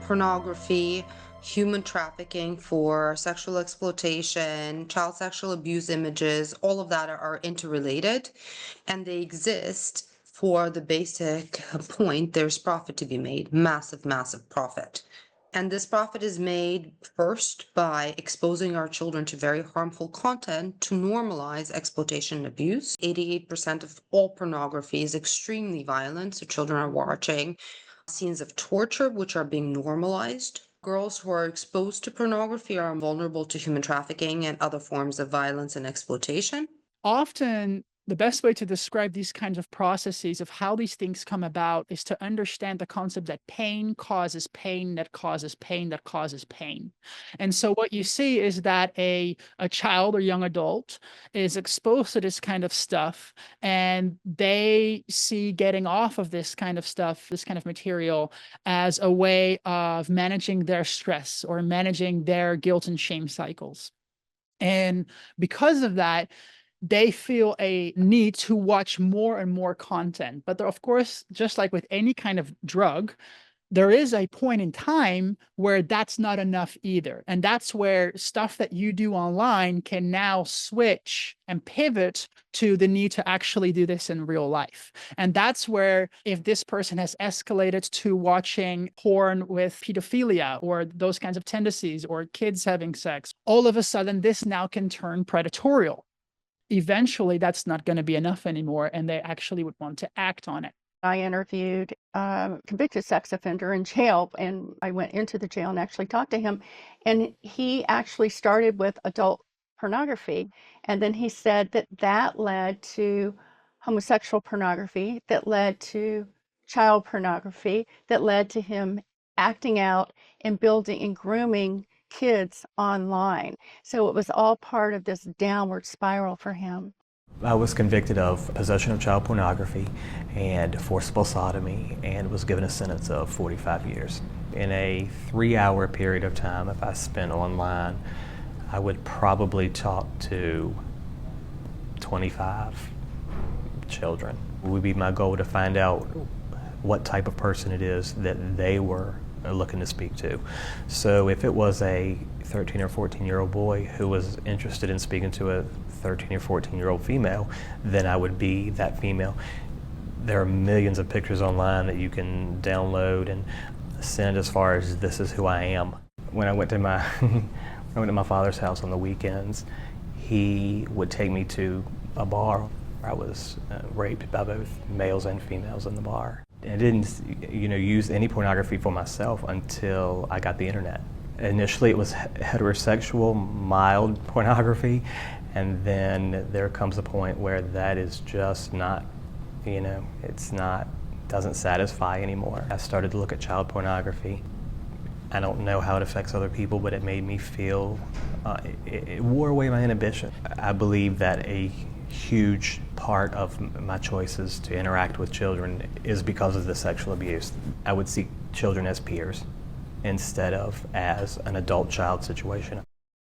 pornography, human trafficking for sexual exploitation, child sexual abuse images, all of that are interrelated, and they exist for the basic point there's profit to be made, massive, massive profit. And this profit is made first by exposing our children to very harmful content to normalize exploitation and abuse. 88% of all pornography is extremely violent, so children are watching scenes of torture, which are being normalized. Girls who are exposed to pornography are vulnerable to human trafficking and other forms of violence and exploitation. Often, the best way to describe these kinds of processes of how these things come about is to understand the concept that pain causes pain that causes pain that causes pain. And so what you see is that a child or young adult is exposed to this kind of stuff, and they see getting off of this kind of stuff, this kind of material, as a way of managing their stress or managing their guilt and shame cycles. And because of that, they feel a need to watch more and more content. But there, of course, just like with any kind of drug, there is a point in time where that's not enough either. And that's where stuff that you do online can now switch and pivot to the need to actually do this in real life. And that's where, if this person has escalated to watching porn with pedophilia or those kinds of tendencies or kids having sex, all of a sudden this now can turn predatorial. Eventually that's not going to be enough anymore, and they actually would want to act on it. I interviewed a convicted sex offender in jail, and I went into the jail and actually talked to him. And he actually started with adult pornography, and then he said that that led to homosexual pornography, that led to child pornography, that led to him acting out and building and grooming kids online. So it was all part of this downward spiral for him. I was convicted of possession of child pornography and forcible sodomy, and was given a sentence of 45 years. In a 3-hour period of time, if I spent online, I would probably talk to 25 children. It would be my goal to find out what type of person it is that they were looking to speak to. So if it was a 13 or 14-year-old boy who was interested in speaking to a 13 or 14-year-old female, then I would be that female. There are millions of pictures online that you can download and send as far as this is who I am. When I went to my I went to my father's house on the weekends, he would take me to a bar. I was raped by both males and females in the bar. I didn't, use any pornography for myself until I got the internet. Initially, it was heterosexual, mild pornography, and then there comes a point where that is just not, doesn't satisfy anymore. I started to look at child pornography. I don't know how it affects other people, but it made me feel, it wore away my inhibition. I believe that a huge part of my choices to interact with children is because of the sexual abuse. I would see children as peers instead of as an adult-child situation.